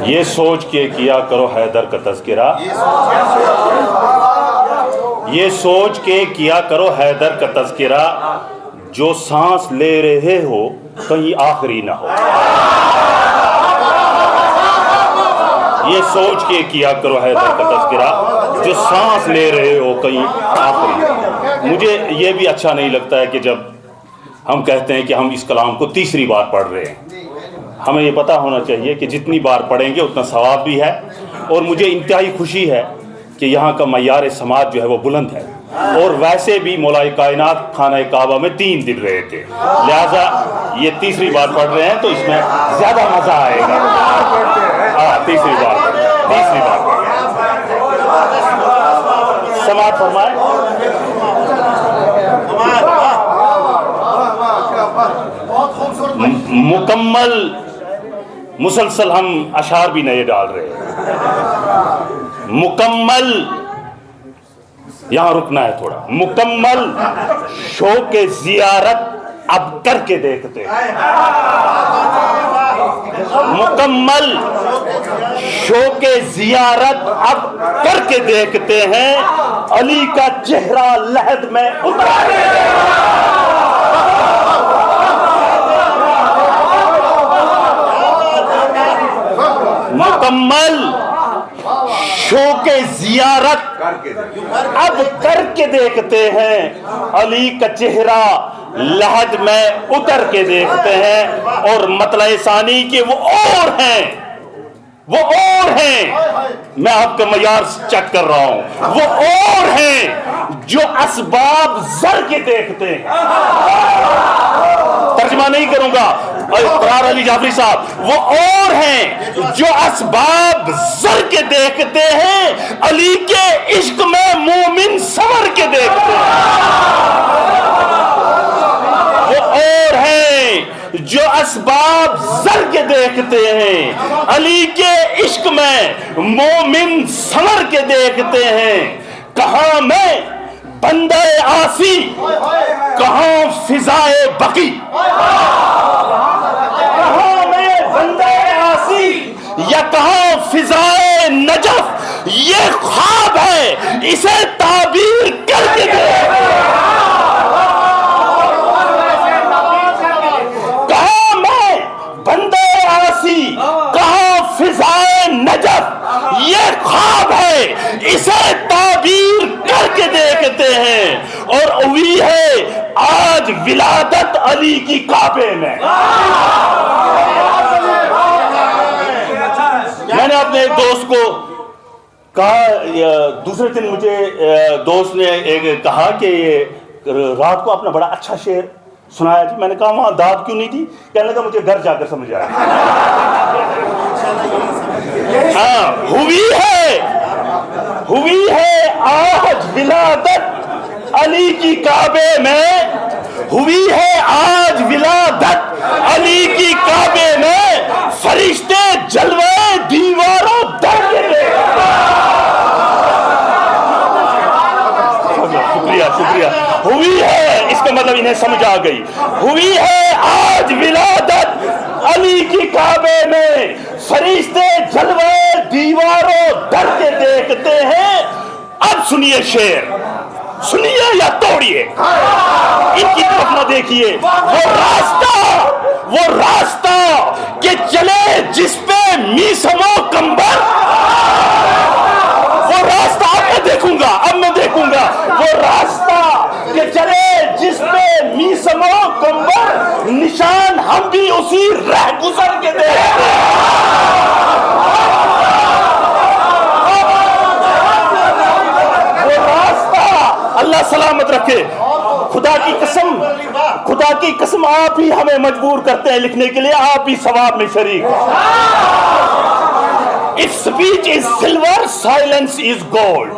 یہ سوچ کے کیا کرو حیدر کا تذکرہ، یہ سوچ کے کیا کرو حیدر کا تذکرہ، جو سانس لے رہے ہو کہیں آخری نہ ہو۔ یہ سوچ کے کیا کرو حیدر کا تذکرہ، جو سانس لے رہے ہو کہیں آخری نہ ہو۔ مجھے یہ بھی اچھا نہیں لگتا ہے کہ جب ہم کہتے ہیں کہ ہم اس کلام کو تیسری بار پڑھ رہے ہیں۔ ہمیں یہ پتہ ہونا چاہیے کہ جتنی بار پڑھیں گے اتنا ثواب بھی ہے، اور مجھے انتہائی خوشی ہے کہ یہاں کا معیار سماعت جو ہے وہ بلند ہے، اور ویسے بھی مولائے کائنات خانہ کعبہ میں 3 دن رہے تھے، لہٰذا یہ تیسری بار پڑھ رہے ہیں تو اس میں زیادہ مزہ آئے گا۔ تیسری بار سماعت فرمائے۔ مکمل مسلسل ہم اشعار بھی نئے ڈال رہے ہیں، مکمل، یہاں رکنا ہے تھوڑا، مکمل شوق زیارت اب کر کے دیکھتے ہیں، مکمل شوق زیارت اب کر کے دیکھتے ہیں، علی کا چہرہ لحد میں اتار مکمل شوق زیارت اب کر کے دیکھتے ہیں، علی کا چہرہ لحد میں اتر کے دیکھتے ہیں، اور مطلع ثانی کہ وہ اور ہیں، وہ اور ہیں، میں آپ کا معیار چیک کر رہا ہوں، وہ اور ہیں جو اسباب زر کے دیکھتے ہیں۔ ترجمہ نہیں کروں گا، اقرار علی جعفری صاحب، وہ اور ہیں جو اسباب زر کے دیکھتے ہیں، علی کے عشق میں مومن سنور کے دیکھتے ہیں۔ وہ اور ہیں جو اسباب زر کے دیکھتے ہیں، علی کے عشق میں مومن سنور کے دیکھتے ہیں۔ کہاں میں بندہ عاصی، کہاں فضائے بقی، کہاں میں بندہ عاصی یا کہاں فضائے نجف، یہ خواب ہے اسے تعبیر کر کے دیکھتے ہیں۔ کہاں میں بندہ عاصی، کہاں فضائے نجف، یہ خواب ہے اسے تعبیر کر کے دیکھتے ہیں، اور ہوئی ہے آج ولادت علی کی کعبے میں۔ میں نے اپنے ایک دوست کو کہا، دوسرے دن مجھے دوست نے کہا کہ یہ رات کو اپنا بڑا اچھا شعر سنایا جی۔ میں نے کہا وہاں داد کیوں نہیں تھی؟ کہنے لگا مجھے گھر جا کر سمجھ آیا۔ ہاں، ہوئی ہے آج ولادت علی کی کعبے میں، ہوئی ہے آج ولادت علی کی کعبے میں، فرشتے جلوے دیواروں در کے دیکھتے ہیں۔ شکریہ۔ ہوئی ہے، اس کا مطلب انہیں سمجھ آ گئی، ہوئی ہے آج ولادت علی کی کعبے میں، فرشتے جلوے دیواروں در کے دیکھتے ہیں۔ اب سنیے شعر، سنیے یا توڑیے، ان کی طرف نہ دیکھیے۔ وہ راستہ کہ چلے جس پہ میسم و کمبر، وہ راستہ اب میں دیکھوں گا، وہ راستہ کہ چلے جس پہ میسم و کمبر، نشان ہم بھی اسی رہ گزر کے دیکھتے ہیں۔ اللہ سلامت رکھے۔ خدا کی قسم آپ ہی ہمیں مجبور کرتے ہیں لکھنے کے لیے، آپ ہی ثواب میں شریک۔ If speech is silver, silence is gold۔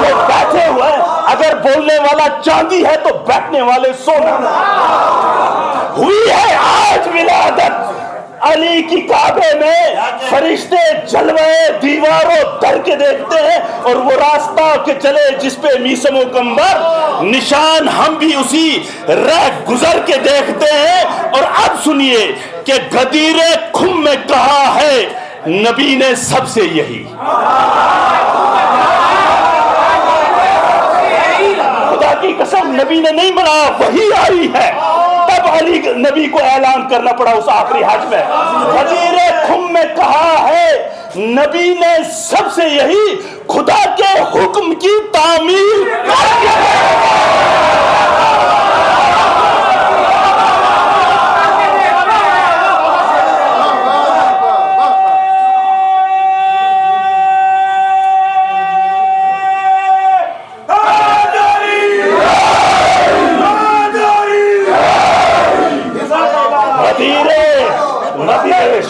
وہ بیٹھے ہوئے، اگر بولنے والا چاندی ہے تو بیٹھنے والے سونا۔ ہوئی ہے آج ولادت علی کی کعبے میں، فرشتے جلوے دیواروں در کے دیکھتے ہیں، اور وہ راستہ کہ چلے جس پہ میسم و کمبر، نشان ہم بھی اسی رہ گزر کے دیکھتے ہیں۔ اور اب سنیے کہ غدیر خم میں کہا ہے نبی نے سب سے یہی، خدا کی قسم نبی نے نہیں بنایا، وہی آئی ہے، تب علی نبی کو اعلان کرنا پڑا اس آخری حج میں۔ غدیر خم میں کہا ہے نبی نے سب سے یہی خدا کے حکم کی تعمیل کر کے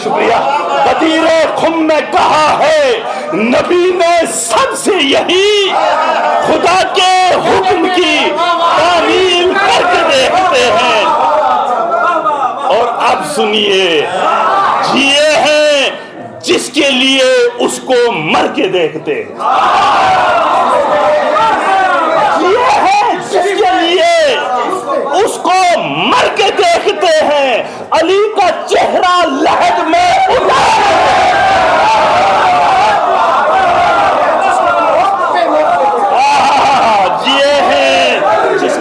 شکریہ۔ غدیر خم میں کہا ہے نبی نے سب سے یہی خدا کے حکم کی تعمیل کر کے دیکھتے ہیں۔ اور اب سنیے، یہ ہیں جس کے لیے اس کو مر کے دیکھتے ہیں، یہ ہے جس کے لیے اس کو مر کے دیکھتے ہیں۔ علی کا چہرہ لہد میں یہ ہے جس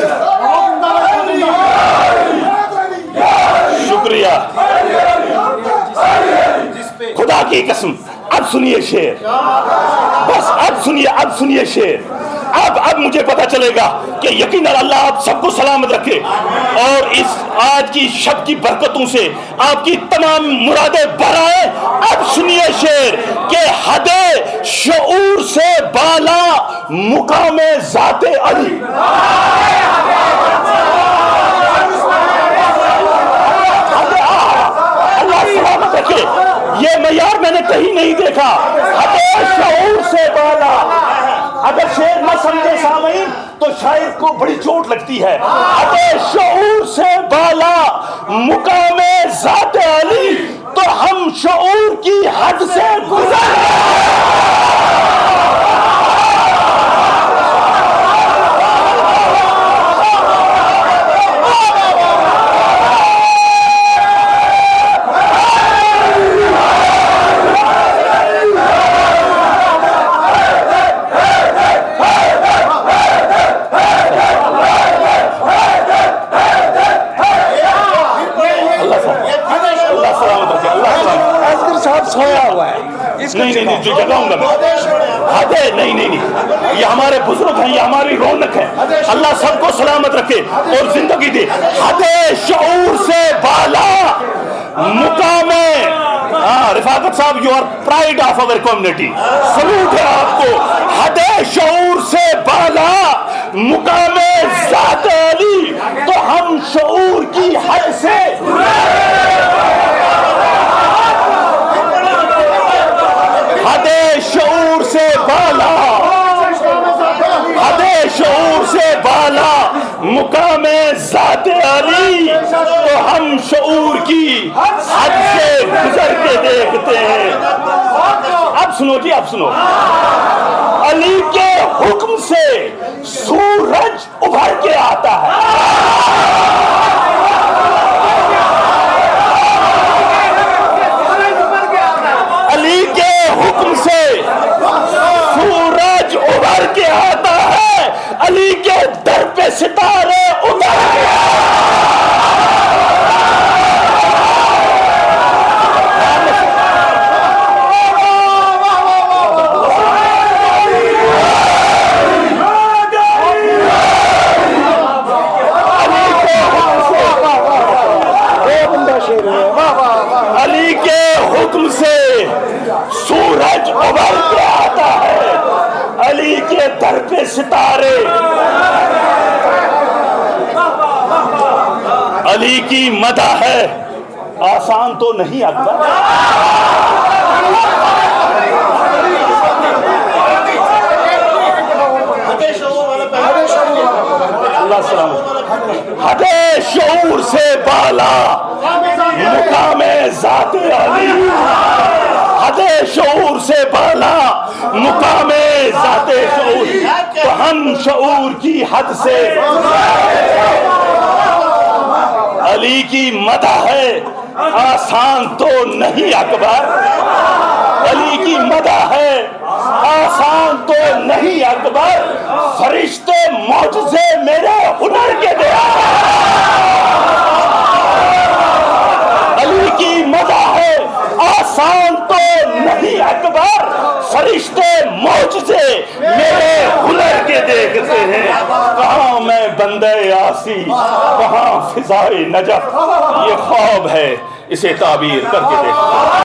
شکریہ خدا کی قسم۔ اب سنیے شعر، بس اب سنیے شعر۔ اب مجھے پتا چلے گا کہ یقیناً اللہ آپ سب کو سلامت رکھے اور اس آج کی شب کی برکتوں سے آپ کی تمام مرادیں بڑھائے۔ اب سنیے شعر کہ حد شعور سے بالا مقام ذات علی، اللہ سلامت رکھے، یہ معیار میں نے کہیں نہیں دیکھا۔ حد شعور سے بالا، اگر شعر نہ سمجھے سامعین تو شاعر کو بڑی چوٹ لگتی ہے۔ حد شعور سے بالا مقام ذات علی، تو ہم شعور کی حد سے گزر نہیں جو جگاؤں گا میں حدے نہیں، یہ ہمارے بزرگ ہیں، یہ ہماری رونق ہے، اللہ سب کو سلامت رکھے اور زندگی دے۔ حد شعور سے بالا مقام، رفاقت صاحب you are pride of our community, salute ہے آپ کو۔ حد شعور سے بالا مقام ذات علی، تو ہم شعور کی حد سے حد شعور سے بالا، حد شعور سے بالا مقام ذات علی، تو ہم شعور کی حد سے گزر کے دیکھتے ہیں۔ اب سنو جی، اب سنو، علی کے حکم سے سورج ابھر کے آتا ہے، علی کے حکم سے سورج ابھر کے آتا ہے، علی کے در پہ ستارے اتر کے علی کے حکم سے سورج ابھر کے آتا ہے، علی کے در پہ ستارے، علی کی مدح ہے، آسان تو نہیں اکبر، اللہ سلام۔ حد شعور سے بالا مقام ذات علی، حد شعور سے بالا مقام ذات شعور، تو ہم شعور کی حد سے علی کی مدح ہے، آسان تو نہیں اکبر، مدح ہے آسان تو نہیں اکبر، فرشتے معجزے میرے ہنر کے دے۔ علی کی مدح ہے آسان تو نہیں اکبر، فرشتے معجزے میرے ہنر کے دیکھتے ہیں۔ کہاں میں بندے عاصی، کہاں فضائے نجف، یہ خواب ہے، اسے تعبیر کر کے دیکھتے ہیں۔